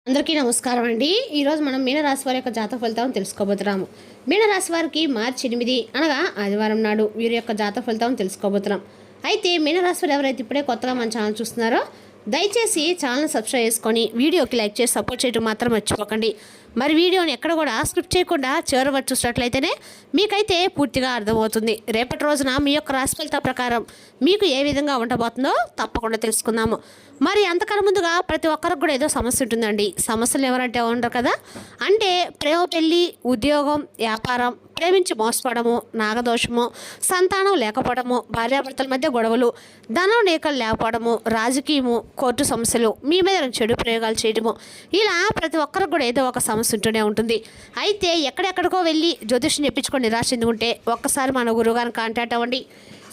అందరికీ నమస్కారం అండి. ఈరోజు మనం మీనరాశి వారి యొక్క జాతక ఫలితాలను తెలుసుకోబోతున్నాము. మీనరాశి వారికి మార్చి 8 అనగా ఆదివారం నాడు వీరి యొక్క జాతక ఫలితాలను తెలుసుకోబోతున్నాం. అయితే మీనరాశి వారు ఎవరైతే ఇప్పుడే కొత్తగా మన ఛానల్ చూస్తున్నారో దయచేసి ఛానల్ సబ్స్క్రైబ్ చేసుకొని వీడియోకి లైక్ చేసి సపోర్ట్ చేయడం మాత్రం మర్చిపోకండి. మరి వీడియోని ఎక్కడ కూడా స్క్రిప్ట్ చేయకుండా చివరి వరకు చూసినట్లయితేనే మీకైతే పూర్తిగా అర్థమవుతుంది. రేపటి రోజున మీ యొక్క రాశి ఫలితాల ప్రకారం మీకు ఏ విధంగా ఉండబోతుందో తప్పకుండా తెలుసుకుందాము. మరి అంతకన్నా ముందుగా ప్రతి ఒక్కరికి కూడా ఏదో సమస్య ఉంటుందండి. సమస్యలు ఎవరంటే ఉండరు కదా, అంటే ప్రేమ, పెళ్ళి, ఉద్యోగం, వ్యాపారం, ప్రేమించి మోసపడము, నాగదోషము, సంతానం లేకపోవడము, భార్యాభర్తల మధ్య గొడవలు, ధనం లేకలు లేకపోవడము, రాజకీయము, కోర్టు సమస్యలు, మీ మీద చెడు ప్రయోగాలు చేయడము, ఇలా ప్రతి ఒక్కరికి కూడా ఏదో ఒక సమస్య ఉంటూనే ఉంటుంది. అయితే ఎక్కడెక్కడికో వెళ్ళి జ్యోతిష్యం చెప్పించుకొని నిరాశ చెందుకుంటే ఒక్కసారి మన గురువుగారిని కాంటాక్ట్ అవ్వండి.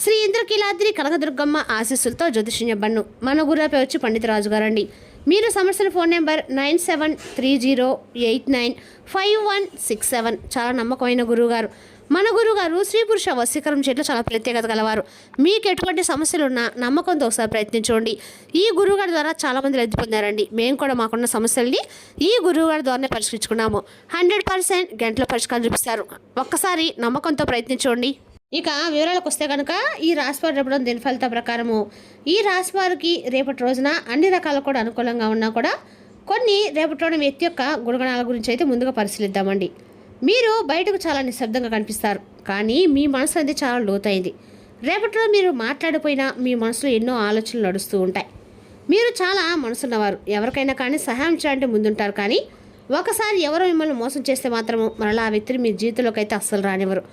శ్రీ ఇంద్రకీలాద్రి కనకదుర్గమ్మ ఆశీస్సులతో జ్యోతిష్యం చెప్పను. మన గురువు వచ్చి పండిత రాజు గారండి. మీరు సమస్యల ఫోన్ నెంబర్ 9730895167. చాలా నమ్మకమైన గురువుగారు. మన గురువుగారు స్త్రీ పురుష వశీకరణ చేయట్లో చాలా ప్రత్యేకత గలవారు. మీకు ఎటువంటి సమస్యలు ఉన్నా నమ్మకంతో ఒకసారి ప్రయత్నించండి. ఈ గురువుగారి ద్వారా చాలామంది లబ్ధి పొందారండి. మేము కూడా మాకున్న సమస్యల్ని ఈ గురువుగారి ద్వారానే పరిష్కరించుకున్నాము. 100% గంటల పరిష్కారం చూపిస్తారు. ఒక్కసారి నమ్మకంతో ప్రయత్నించండి. ఇక వివరాలకు వస్తే కనుక ఈ రాశివారు రేపటి దిన ఫలిత ప్రకారము ఈ రాశివారికి రేపటి రోజున అన్ని రకాల కూడా అనుకూలంగా ఉన్నా కూడా కొన్ని రేపటి రోజున వ్యక్తి యొక్క గుణగణాల గురించి అయితే ముందుగా పరిశీలిద్దామండి. మీరు బయటకు చాలా నిశ్శబ్దంగా కనిపిస్తారు, కానీ మీ మనసు అనేది చాలా లోతైంది. రేపటి రోజు మీరు మాట్లాడిపోయినా మీ మనసులో ఎన్నో ఆలోచనలు నడుస్తూ ఉంటాయి. మీరు చాలా మనసున్నవారు, ఎవరికైనా కానీ సహాయం చేయాలంటే ముందుంటారు. కానీ ఒకసారి ఎవరో మిమ్మల్ని మోసం చేస్తే మాత్రము మరలా ఆ వ్యక్తిని మీ జీవితంలోకి అయితే అస్సలు రానివ్వరు.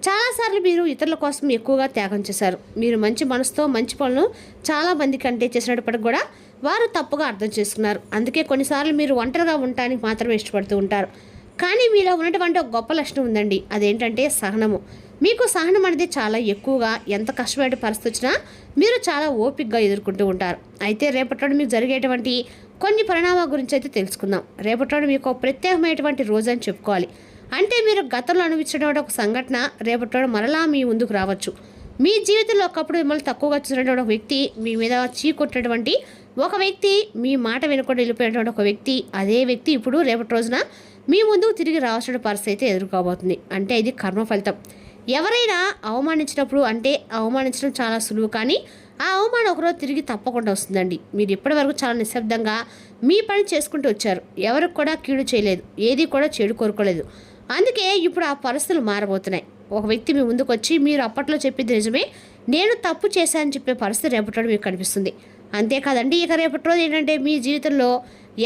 చాలాసార్లు మీరు ఇతరుల కోసం ఎక్కువగా త్యాగం చేశారు. మీరు మంచి మనసుతో మంచి పనులు చాలా మందికి అంటే చేసినప్పటికి కూడా వారు తప్పుగా అర్థం చేసుకున్నారు. అందుకే కొన్నిసార్లు మీరు ఒంటరిగా ఉండటానికి మాత్రమే ఇష్టపడుతూ ఉంటారు. కానీ మీలో ఉన్నటువంటి ఒక గొప్ప లక్షణం ఉందండి. అదేంటంటే సహనము. మీకు సహనం అనేది చాలా ఎక్కువగా, ఎంత కష్టమైన పరిస్థితి వచ్చినా మీరు చాలా ఓపికగా ఎదుర్కొంటూ ఉంటారు. అయితే రేపటి మీకు జరిగేటువంటి కొన్ని పరిణామాల గురించి అయితే తెలుసుకుందాం. రేపటి మీకు ప్రత్యేకమైనటువంటి రోజు అని చెప్పుకోవాలి. అంటే మీరు గతంలో అనుభవించినటువంటి ఒక సంఘటన రేపటి మరలా మీ ముందుకు రావచ్చు. మీ జీవితంలో ఒకప్పుడు మిమ్మల్ని తక్కువగా చూసినటువంటి ఒక వ్యక్తి, మీ మీద చీకొట్టినటువంటి ఒక వ్యక్తి, మీ మాట వినకుండా వెళ్ళిపోయినటువంటి ఒక వ్యక్తి, అదే వ్యక్తి ఇప్పుడు రేపటి రోజున మీ ముందుకు తిరిగి రావాల్సిన పరిస్థితి అయితే ఎదుర్కోబోతుంది. అంటే ఇది కర్మ ఫలితం. ఎవరైనా అవమానించినప్పుడు అంటే అవమానించడం చాలా సులువు, కానీ ఆ అవమానం ఒకరోజు తిరిగి తప్పకుండా వస్తుందండి. మీరు ఇప్పటి వరకు చాలా నిశ్శబ్దంగా మీ పని చేసుకుంటూ వచ్చారు. ఎవరికి కూడా కీడు చేయలేదు, ఏది కూడా చెడు కోరుకోలేదు. అందుకే ఇప్పుడు ఆ పరిస్థితులు మారబోతున్నాయి. ఒక వ్యక్తి మీ ముందుకు వచ్చి మీరు అప్పట్లో చెప్పింది నిజమే, నేను తప్పు చేశానని చెప్పే పరిస్థితి రేపటి మీకు కనిపిస్తుంది. అంతేకాదండి, ఇక రేపటి రోజు ఏంటంటే మీ జీవితంలో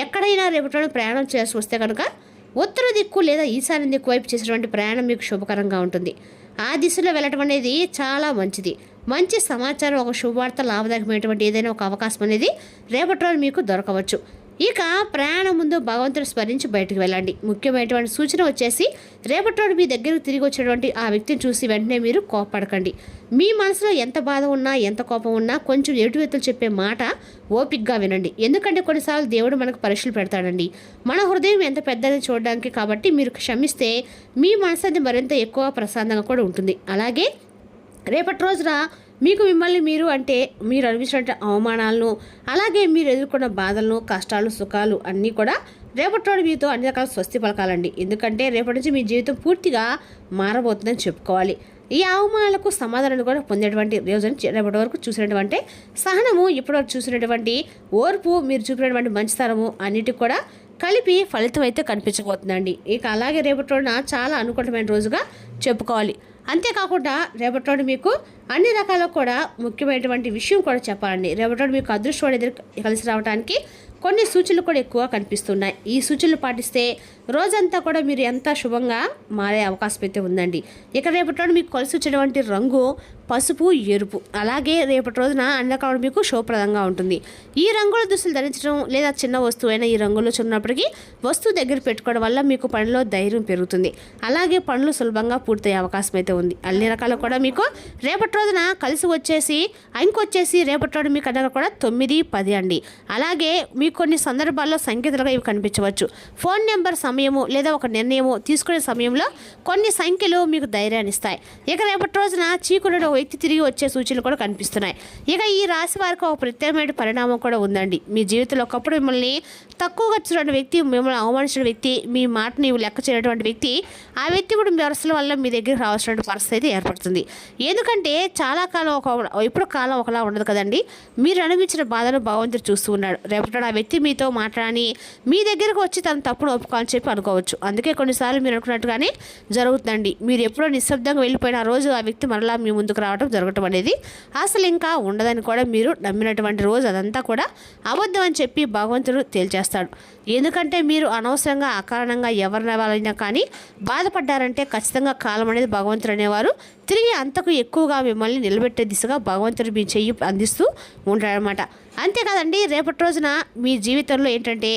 ఎక్కడైనా రేపటి ప్రయాణం చేసి వస్తే కనుక ఉత్తర దిక్కు లేదా ఈశాన్య దిక్కు వైపు చేసినటువంటి ప్రయాణం మీకు శుభకరంగా ఉంటుంది. ఆ దిశలో వెళ్ళటం అనేది చాలా మంచిది. మంచి సమాచారం, ఒక శుభవార్త, లాభదాయకమైనటువంటి ఏదైనా ఒక అవకాశం అనేది రేపటి రోజు మీకు దొరకవచ్చు. ఇక ప్రయాణం ముందు భగవంతుడు స్మరించి బయటకు వెళ్ళండి. ముఖ్యమైనటువంటి సూచన వచ్చేసి రేపటి రోజు మీ దగ్గరకు తిరిగి వచ్చేటువంటి ఆ వ్యక్తిని చూసి వెంటనే మీరు కోపపడకండి. మీ మనసులో ఎంత బాధ ఉన్నా, ఎంత కోపం ఉన్నా కొంచెం ఎటు వ్యక్తులు చెప్పే మాట ఓపికగా వినండి. ఎందుకంటే కొన్నిసార్లు దేవుడు మనకు పరీక్షలు పెడతాడండి. మన హృదయం ఎంత పెద్దది చూడడానికి. కాబట్టి మీరు క్షమిస్తే మీ మనసు అది మరింత ఎక్కువ ప్రశాంతంగా కూడా ఉంటుంది. అలాగే రేపటి రోజున మీకు మిమ్మల్ని మీరు అంటే మీరు అనిపించినట్టు అవమానాలను, అలాగే మీరు ఎదుర్కొన్న బాధలను, కష్టాలు, సుఖాలు అన్నీ కూడా రేపటి రోజు మీతో అన్ని రకాల స్వస్తి పలకాలండి. ఎందుకంటే రేపటి నుంచి మీ జీవితం పూర్తిగా మారబోతుందని చెప్పుకోవాలి. ఈ అవమానాలకు సమాధానాలు కూడా పొందేటువంటి రోజుని రేపటి వరకు చూసినటువంటి సహనము, ఇప్పటివరకు చూసినటువంటి ఓర్పు, మీరు చూపినటువంటి మంచితనము అన్నిటికి కూడా కలిపి ఫలితం అయితే కనిపించబోతుందండి. ఇక అలాగే రేపటి రోజున చాలా అనుకూలమైన రోజుగా చెప్పుకోవాలి. అంతేకాకుండా రేపటి రోజు మీకు అన్ని రకాల కూడా ముఖ్యమైనటువంటి విషయం కూడా చెప్పాలండి. రేపటి రోజు మీకు అదృష్టం అనేది కలిసి రావడానికి కొన్ని సూచనలు కూడా ఎక్కువ కనిపిస్తున్నాయి. ఈ సూచనలు పాటిస్తే రోజంతా కూడా మీరు ఎంత శుభంగా మారే అవకాశం అయితే ఉందండి. ఇక రేపటి రోజు మీకు కలిసి వచ్చేటువంటి రంగు పసుపు, ఎరుపు. అలాగే రేపటి రోజున అన్ని రకాల మీకు శుభప్రదంగా ఉంటుంది. ఈ రంగుల దుస్తులు ధరించడం లేదా చిన్న వస్తువైనా ఈ రంగులో చిన్నప్పటికీ వస్తువు దగ్గర పెట్టుకోవడం వల్ల మీకు పనిలో ధైర్యం పెరుగుతుంది. అలాగే పనులు సులభంగా పూర్తయ్యే అవకాశం అయితే ఉంది. అన్ని రకాలు కూడా మీకు రేపటి రోజున కలిసి వచ్చేసి ఇంకొచ్చేసి రేపటి రోజు మీకు అన్న కూడా 9, 10 అండి. అలాగే మీకు కొన్ని సందర్భాల్లో సంకేతాలుగా ఇవి కనిపించవచ్చు. ఫోన్ నెంబర్, సమయము లేదా ఒక నిర్ణయము తీసుకునే సమయంలో కొన్ని సంఖ్యలు మీకు ధైర్యాన్ని ఇస్తాయి. ఇక రేపటి రోజున చీకుడు వ్యక్తి తిరిగి వచ్చే సూచనలు కూడా కనిపిస్తున్నాయి. ఇక ఈ రాశి వారికి ఒక ప్రత్యేకమైన పరిణామం కూడా ఉందండి. మీ జీవితంలో ఒకప్పుడు మిమ్మల్ని తక్కువగా చూసిన వ్యక్తి, మిమ్మల్ని అవమానించిన వ్యక్తి, మీ మాటని లెక్క చేయనటువంటి వ్యక్తి, ఆ వ్యక్తి కూడా మీ వరుసల వల్ల మీ దగ్గరికి రావాల్సిన పరిస్థితి ఏర్పడుతుంది. ఎందుకంటే చాలా కాలం ఇప్పుడు కాలం ఒకలా ఉండదు కదండి. మీరు అనుభవించిన బాధను భగవంతుడు చూస్తూ ఉన్నాడు. రేపటి ఆ వ్యక్తి మీతో మాట్లాడి మీ దగ్గరకు వచ్చి తన తప్పును ఒప్పుకోవాలని చెప్పి అనుకోవచ్చు. అందుకే కొన్నిసార్లు మీరు అనుకున్నట్టుగానే జరుగుతుందండి. మీరు ఎప్పుడో నిశ్శబ్దంగా వెళ్ళిపోయిన ఆ రోజు ఆ వ్యక్తి మరలా మీ ముందుకు రావడం జరగటం అనేది అసలు ఇంకా ఉండదని కూడా మీరు నమ్మినటువంటి రోజు అదంతా కూడా అబద్ధం అని చెప్పి భగవంతుడు తేల్చేస్తాడు. ఎందుకంటే మీరు అనవసరంగా అకారణంగా ఎవరిని వాళ్ళైనా కానీ బాధపడ్డారంటే ఖచ్చితంగా కాలం అనేది భగవంతుడు అనేవారు తిరిగి అంతకు ఎక్కువగా మిమ్మల్ని నిలబెట్టే దిశగా భగవంతుడు మీ చెయ్యి అందిస్తూ ఉంటాడనమాట. అంతేకాదండి, రేపటి రోజున మీ జీవితంలో ఏంటంటే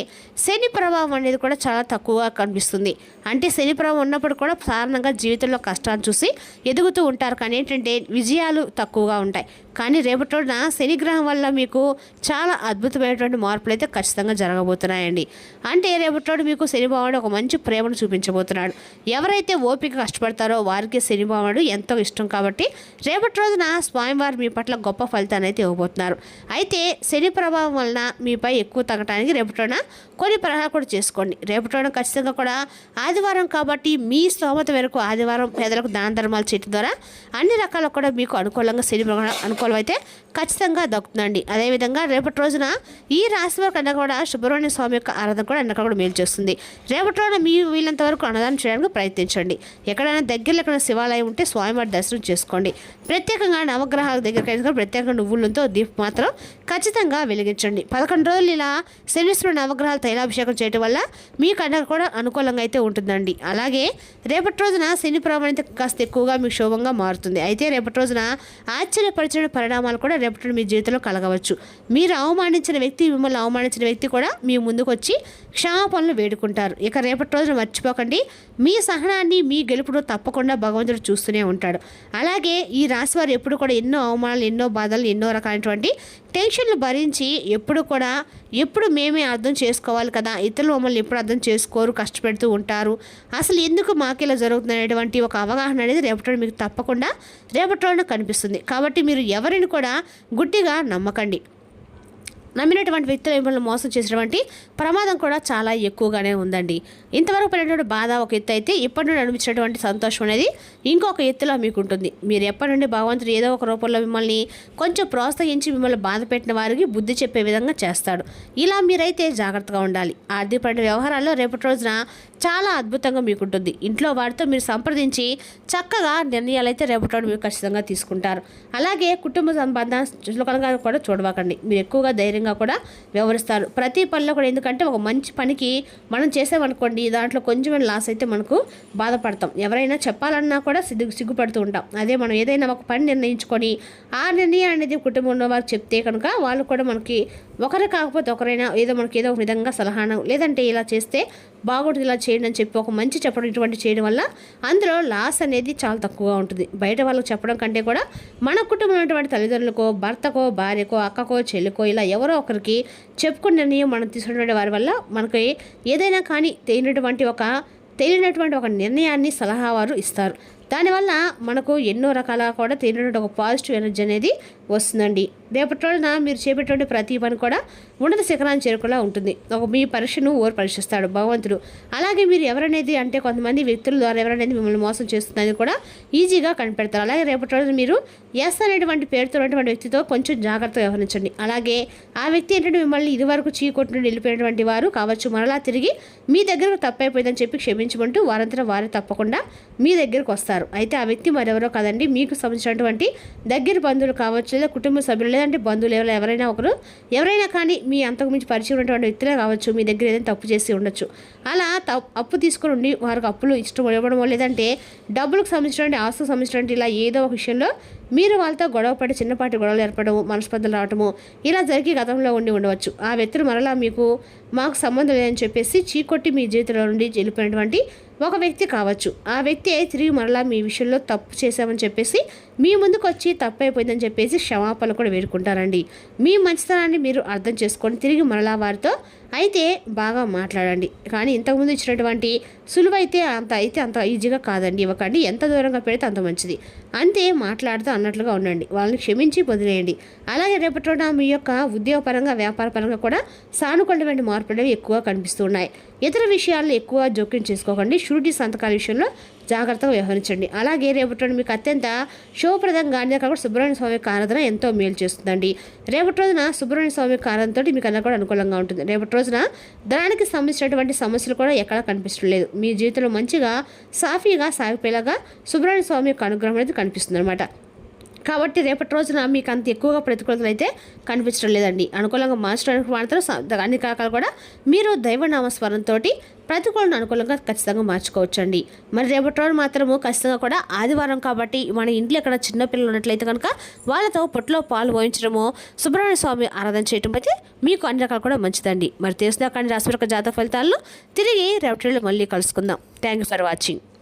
శని ప్రభావం అనేది కూడా చాలా తక్కువగా కనిపిస్తుంది. అంటే శని ప్రభావం ఉన్నప్పుడు కూడా సాధారణంగా జీవితంలో కష్టాలు చూసి ఎదుగుతూ ఉంటారు, కానీ ఏంటంటే విజయాలు తక్కువగా ఉంటాయి. కానీ రేపటి రోజున శని గ్రహం వల్ల మీకు చాలా అద్భుతమైనటువంటి మార్పులు అయితే ఖచ్చితంగా జరగబోతున్నాయండి. అంటే రేపటి రోజు మీకు శని భగవానుడు ఒక మంచి ప్రేమను చూపించబోతున్నాడు. ఎవరైతే ఓపిక కష్టపడతారో వారికి శని భగవానుడు ఎంతో ఇష్టం కాబట్టి రేపటి రోజున స్వామివారు మీ పట్ల గొప్ప ఫలితాన్ని అయితే ఇవ్వబోతున్నారు. అయితే శని ప్రభావం వలన మీపై ఎక్కువ తగ్గడానికి రేపటి రోజున కొన్ని పరిహారాలు కూడా చేసుకోండి. రేపటి రోజున ఖచ్చితంగా కూడా ఆదివారం కాబట్టి మీ స్తోమత మేరకు ఆదివారం పేదలకు దాన ధర్మాలు చేయడం ద్వారా అన్ని రకాల కూడా మీకు అనుకూలంగా శని అనుకూలం అయితే ఖచ్చితంగా దక్కుతుందండి. అదేవిధంగా రేపటి రోజున ఈ రాశి వారికి అన్న కూడా సుబ్రహ్మణ్య స్వామి యొక్క ఆరాధన కూడా అన్న కూడా మేలు చేస్తుంది. రేపటి రోజున మీ వీళ్ళంత వరకు అన్నదానం చేయడానికి ప్రయత్నించండి. ఎక్కడైనా దగ్గరలో ఎక్కడ శివాలయం ఉంటే స్వామివారి దర్శనం చేసుకోండి. ప్రత్యేకంగా నవగ్రహాల దగ్గరికి ప్రత్యేకంగా నువ్వులతో దీపం మాత్రం ఖచ్చితంగా వెలిగించండి. 11 రోజులు ఇలా శనీశ్వరుడు నవగ్రహాల తైలాభిషేకం చేయడం వల్ల మీకు అన్న కూడా అనుకూలంగా అయితే ఉంటుందండి. అలాగే రేపటి రోజున శని ప్రభావం అయితే కాస్త ఎక్కువగా మీకు శోభంగా మారుతుంది. అయితే రేపటి రోజున ఆశ్చర్యపరిచిన పరిణామాలు కూడా రేపటి మీ జీవితంలో కలగవచ్చు. మీరు అవమానించిన వ్యక్తి, మిమ్మల్ని అవమానించిన వ్యక్తి కూడా మీ ముందుకు వచ్చి క్షమాపణలు వేడుకుంటారు. ఇక రేపటి రోజున మర్చిపోకండి, మీ సహనాన్ని, మీ గెలుపును తప్పకుండా భగవంతుడు చూస్తూనే ఉంటాడు. అలాగే ఈ రాశి వారు ఎప్పుడు కూడా ఎన్నో అవమానాలు, ఎన్నో బాధలు, ఎన్నో రకాలైనటువంటి టెన్షన్లు భరించి ఎప్పుడు మేమే అర్థం చేసుకోవాలి కదా, ఇతరులు మమ్మల్ని ఎప్పుడు అర్థం చేసుకోరు, కష్టపెడుతూ ఉంటారు, అసలు ఎందుకు మాకేలా జరుగుతుంది అనేటువంటి ఒక అవగాహన అనేది రేపటి మీకు తప్పకుండా రేపటి రోజున కనిపిస్తుంది. కాబట్టి మీరు ఎవరిని కూడా గుడ్డిగా నమ్మకండి. నమ్మినటువంటి వ్యక్తులు మిమ్మల్ని మోసం చేసినటువంటి ప్రమాదం కూడా చాలా ఎక్కువగానే ఉందండి. ఇంతవరకు పడినటువంటి బాధ ఒక ఎత్తు అయితే ఇప్పటి నుండి అనిపించినటువంటి సంతోషం అనేది ఇంకొక ఎత్తులో మీకు ఉంటుంది. మీరు ఎప్పటి నుండి భగవంతుడు ఏదో ఒక రూపంలో మిమ్మల్ని కొంచెం ప్రోత్సహించి మిమ్మల్ని బాధ పెట్టిన వారికి బుద్ధి చెప్పే విధంగా చేస్తాడు. ఇలా మీరైతే జాగ్రత్తగా ఉండాలి. ఆర్థికపరమైన వ్యవహారాల్లో రేపటి రోజున చాలా అద్భుతంగా మీకు ఉంటుంది. ఇంట్లో వారితో మీరు సంప్రదించి చక్కగా నిర్ణయాలు అయితే రేపటి రోజు మీరు ఖచ్చితంగా తీసుకుంటారు. అలాగే కుటుంబ సంబంధాలు కూడా చూడవాకండి. మీరు ఎక్కువగా ధైర్యంగా కూడా వ్యవహరిస్తారు ప్రతి పనిలో కూడా. ఎందుకంటే ఒక మంచి పనికి మనం చేసామనుకోండి, దాంట్లో కొంచెం లాస్ అయితే మనకు బాధపడతాం. ఎవరైనా చెప్పాలన్నా కూడా సిగ్గుపడుతూ ఉంటాం. అదే మనం ఏదైనా ఒక పని నిర్ణయించుకొని ఆ నిర్ణయం అనేది కుటుంబంలో వారికి చెప్తే కనుక వాళ్ళు కూడా మనకి ఒకరు కాకపోతే ఒకరైనా మనకి ఏదో ఒక విధంగా సలహాను, లేదంటే ఇలా చేస్తే బాగుంటుంది, ఇలా చేయండి అని చెప్పి ఒక మంచి చెప్పడం ఇటువంటి చేయడం వల్ల అందులో లాస్ అనేది చాలా తక్కువగా ఉంటుంది. బయట వాళ్ళకి చెప్పడం కంటే కూడా మన కుటుంబంలో ఉన్నటువంటి తల్లిదండ్రులకో, భర్తకో, భార్యకో, అక్కకో, చెల్లికో ఇలా ఎవరో ఒకరికి చెప్పుకున్న నిర్ణయం మనం తీసుకునే వారి వల్ల మనకి ఏదైనా కానీ తెలియనటువంటి ఒక నిర్ణయాన్ని సలహా వారు ఇస్తారు. దానివల్ల మనకు ఎన్నో రకాల కూడా తెలియనటువంటి ఒక పాజిటివ్ ఎనర్జీ అనేది వస్తుందండి. రేపటి రోజున మీరు చేపట్టేటువంటి ప్రతి పని కూడా ఉన్నత శిఖరాన్ని చేరుకులా ఉంటుంది. మీ పరీక్షను పరీక్షిస్తాడు భగవంతుడు. అలాగే మీరు ఎవరనేది అంటే కొంతమంది వ్యక్తుల ద్వారా ఎవరనేది మిమ్మల్ని మోసం చేస్తుందని కూడా ఈజీగా కనిపెడతారు. అలాగే రేపటి రోజున మీరు ఎస్ అనేటువంటి పేరుతో ఉన్నటువంటి వ్యక్తితో కొంచెం జాగ్రత్తగా వ్యవహరించండి. అలాగే ఆ వ్యక్తి ఏంటంటే మిమ్మల్ని ఇదివరకు చీకొట్టు వెళ్ళిపోయినటువంటి వారు కావచ్చు, మరలా తిరిగి మీ దగ్గరకు తప్పైపోయిందని చెప్పి క్షమించమంటూ వారంతటా వారే తప్పకుండా మీ దగ్గరకు వస్తారు. అయితే ఆ వ్యక్తి మరెవరో కాదండి, మీకు సంబంధించినటువంటి దగ్గర బంధువులు కావచ్చు, లేదా కుటుంబ సభ్యులు, లేదంటే బంధువులు ఎవరైనా కానీ మీ అంతకు మించి పరిచయం ఉన్నటువంటి వ్యక్తులే కావచ్చు. మీ దగ్గర ఏదైనా తప్పు చేసి ఉండొచ్చు. అలా అప్పు తీసుకుని ఉండి వారికి అప్పులు ఇష్టం ఇవ్వడమో, లేదంటే డబ్బులకు సంబంధించినటువంటి, ఆస్తుకు సంబంధించినటువంటి ఇలా ఏదో ఒక విషయంలో మీరు వాళ్ళతో గొడవపడి చిన్నపాటి గొడవలు ఏర్పడము, మనస్పర్ధలు రావటము ఇలా జరిగి గతంలో ఉండవచ్చు. ఆ వ్యక్తులు మరలా మాకు సంబంధం లేదని చెప్పేసి చీకొట్టి మీ జీవితంలో నుండి వెళ్ళిపోయినటువంటి ఒక వ్యక్తి కావచ్చు. ఆ వ్యక్తి తిరిగి మరలా మీ విషయంలో తప్పు చేశామని చెప్పేసి మీ ముందుకు వచ్చి తప్పు అయిపోయిందని చెప్పేసి క్షమాపణలు కూడా వేడుకుంటారండి. మీ మంచితనాన్ని మీరు అర్థం చేసుకొని తిరిగి మరలా వారితో అయితే బాగా మాట్లాడండి. కానీ ఇంతకుముందు ఇచ్చినటువంటి సులువైతే అంత ఈజీగా కాదండి ఇవ్వకండి. ఎంత దూరంగా పెడితే అంత మంచిది. అంతే మాట్లాడుతూ అన్నట్లుగా ఉండండి. వాళ్ళని క్షమించి వదిలేయండి. అలాగే రేపటి రోజున మీ యొక్క ఉద్యోగపరంగా వ్యాపార పరంగా కూడా సానుకూలమైన మార్పులు అనేవి ఎక్కువ కనిపిస్తున్నాయి. ఇతర విషయాల్లో ఎక్కువ జోక్యం చేసుకోకండి. షూరిటీ సంతకాల విషయంలో జాగ్రత్తగా వ్యవహరించండి. అలాగే రేపటి రోజున మీకు అత్యంత శుభప్రదంగా అన్ని కూడా సుబ్రహ్మణ్య స్వామి యొక్క ఆరాధన ఎంతో మేలు చేస్తుందండి. రేపటి రోజున సుబ్రహ్మణ్య స్వామి యొక్క ఆరాధనతో మీకు అన్న కూడా అనుకూలంగా ఉంటుంది. రేపటి రోజున ధనానికి సంబంధించినటువంటి సమస్యలు కూడా ఎక్కడా కనిపించడం లేదు. మీ జీవితంలో మంచిగా సాఫీగా సాగిపోయేలాగా సుబ్రహ్మణ్య స్వామి యొక్క అనుగ్రహం అనేది కనిపిస్తుంది అనమాట. కాబట్టి రేపటి రోజున మీకు అంత ఎక్కువగా ప్రతికూలతలు అయితే కనిపించడం లేదండి. అనుకూలంగా మార్చడానికి మాత్రం అన్ని రకాలు కూడా మీరు దైవనామస్మరణతో ప్రతికూలను అనుకూలంగా ఖచ్చితంగా మార్చుకోవచ్చండి. మరి రేపటి రోజు మాత్రము ఖచ్చితంగా కూడా ఆదివారం కాబట్టి మన ఇంట్లో ఎక్కడ చిన్నపిల్లలు ఉన్నట్లయితే కనుక వాళ్ళతో పొట్టులో పాలు పోయించడము, సుబ్రహ్మణ్య స్వామి ఆరాధన చేయడం అయితే మీకు అన్ని రకాలు కూడా మంచిదండి. మరి తెలిసిన కానీ రాశి యొక్క జాతక ఫలితాలను తిరిగి రేపటి మళ్ళీ కలుసుకుందాం. Thank you for watching.